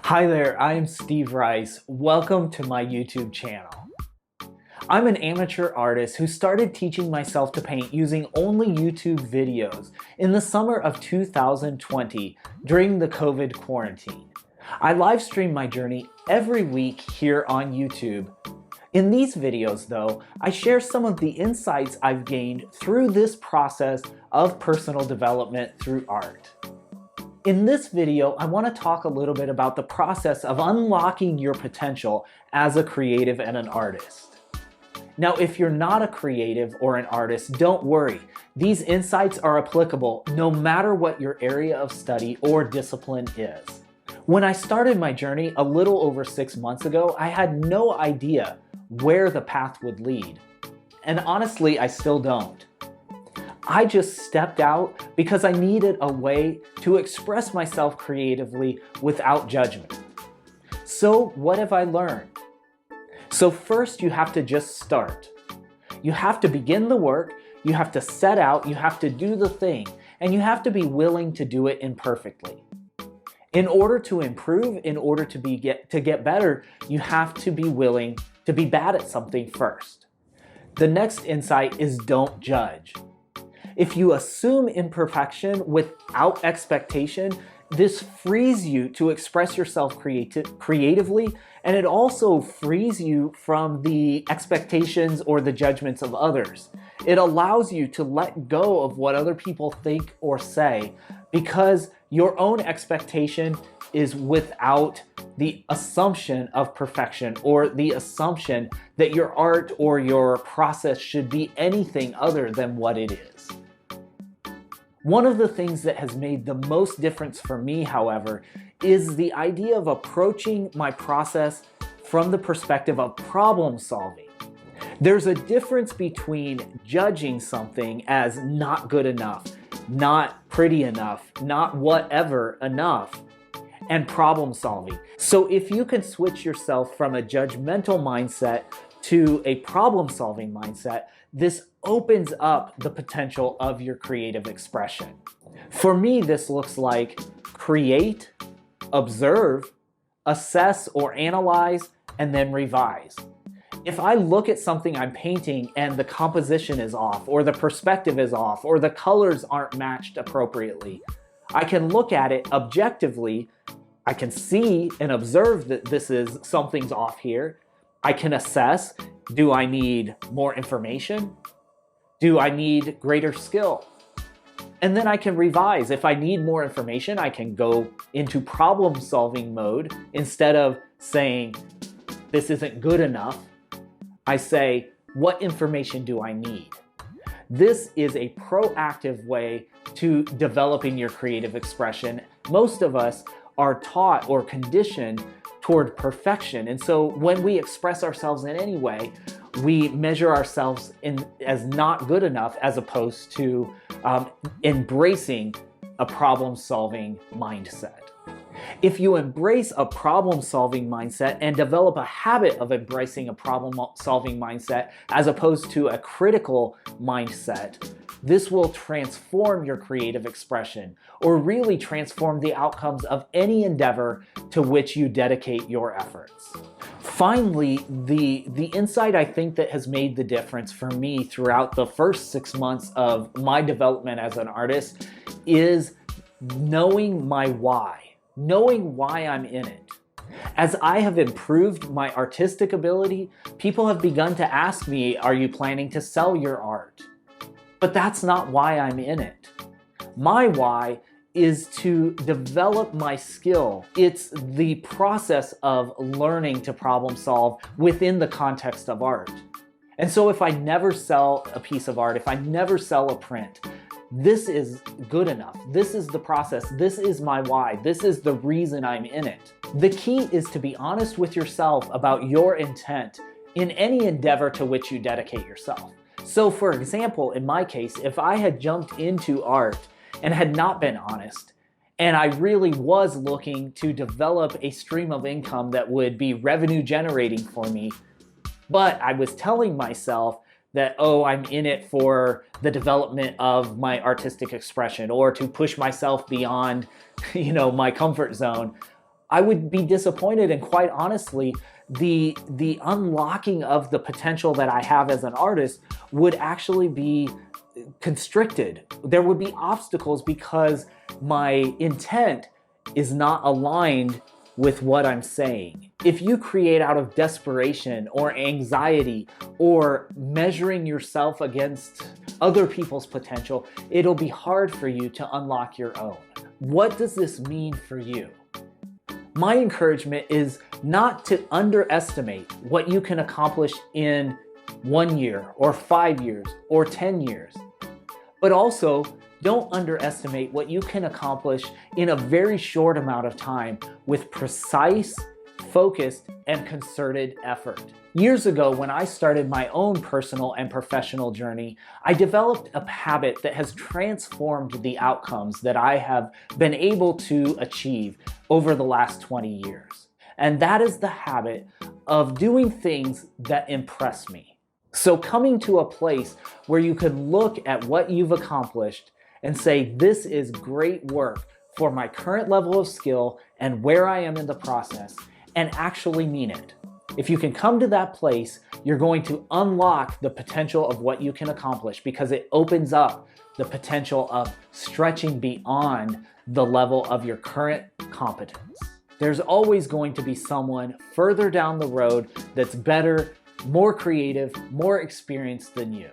Hi there, I'm Steve Rice. Welcome to my YouTube channel. I'm an amateur artist who started teaching myself to paint using only YouTube videos in the summer of 2020 during the COVID quarantine. I live stream my journey every week here on YouTube. In these videos though, I share some of the insights I've gained through this process of personal development through art. In this video, I want to talk a little bit about the process of unlocking your potential as a creative and an artist. Now, if you're not a creative or an artist, don't worry. These insights are applicable no matter what your area of study or discipline is. When I started my journey a little over 6 months ago, I had no idea where the path would lead. And honestly, I still don't. I just stepped out because I needed a way to express myself creatively without judgment. So what have I learned? So first, you have to just start. You have to begin the work, you have to set out, you have to do the thing, and you have to be willing to do it imperfectly. In order to improve, in order to get better, you have to be willing to be bad at something first. The next insight is don't judge. If you assume imperfection without expectation, this frees you to express yourself creatively, and it also frees you from the expectations or the judgments of others. It allows you to let go of what other people think or say because your own expectation is without the assumption of perfection or the assumption that your art or your process should be anything other than what it is. One of the things that has made the most difference for me, however, is the idea of approaching my process from the perspective of problem solving. There's a difference between judging something as not good enough, not pretty enough, not whatever enough, and problem solving. So if you can switch yourself from a judgmental mindset to a problem solving mindset, this opens up the potential of your creative expression. For me, this looks like create, observe, assess or analyze, and then revise. If I look at something I'm painting and the composition is off, or the perspective is off, or the colors aren't matched appropriately, I can look at it objectively. I can see and observe that something's off here. I can assess, do I need more information? Do I need greater skill? And then I can revise. If I need more information, I can go into problem-solving mode. Instead of saying, this isn't good enough, I say, what information do I need? This is a proactive way to developing your creative expression. Most of us are taught or conditioned toward perfection. And so when we express ourselves in any way, we measure ourselves as not good enough as opposed to embracing a problem-solving mindset. If you embrace a problem-solving mindset and develop a habit of embracing a problem-solving mindset as opposed to a critical mindset, this will transform your creative expression, or really transform the outcomes of any endeavor to which you dedicate your efforts. Finally, the insight I think that has made the difference for me throughout the first 6 months of my development as an artist is knowing my why, knowing why I'm in it. As I have improved my artistic ability, people have begun to ask me, are you planning to sell your art? But that's not why I'm in it. My why is to develop my skill. It's the process of learning to problem solve within the context of art. And so if I never sell a piece of art, if I never sell a print, this is good enough. This is the process. This is my why. This is the reason I'm in it. The key is to be honest with yourself about your intent in any endeavor to which you dedicate yourself. So for example, in my case, if I had jumped into art and had not been honest, and I really was looking to develop a stream of income that would be revenue generating for me, but I was telling myself that, oh, I'm in it for the development of my artistic expression or to push myself beyond, my comfort zone, I would be disappointed, and quite honestly, the unlocking of the potential that I have as an artist would actually be constricted. There would be obstacles because my intent is not aligned with what I'm saying. If you create out of desperation or anxiety or measuring yourself against other people's potential, it'll be hard for you to unlock your own. What does this mean for you? My encouragement is not to underestimate what you can accomplish in 1 year or 5 years or 10 years, but also don't underestimate what you can accomplish in a very short amount of time with precise, focused, and concerted effort. Years ago, when I started my own personal and professional journey, I developed a habit that has transformed the outcomes that I have been able to achieve over the last 20 years. And that is the habit of doing things that impress me. So coming to a place where you can look at what you've accomplished and say, this is great work for my current level of skill and where I am in the process, and actually mean it. If you can come to that place, you're going to unlock the potential of what you can accomplish, because it opens up the potential of stretching beyond the level of your current competence. There's always going to be someone further down the road that's better, more creative, more experienced than you.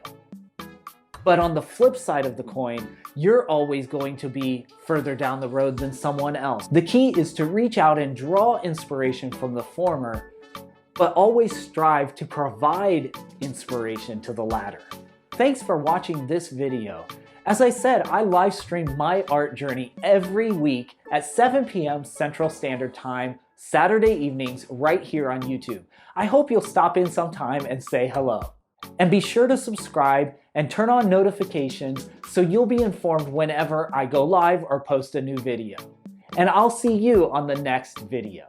But on the flip side of the coin, you're always going to be further down the road than someone else. The key is to reach out and draw inspiration from the former, but always strive to provide inspiration to the latter. Thanks for watching this video. As I said, I live stream my art journey every week at 7 p.m. Central Standard Time, Saturday evenings, right here on YouTube. I hope you'll stop in sometime and say hello. And be sure to subscribe and turn on notifications so you'll be informed whenever I go live or post a new video. And I'll see you on the next video.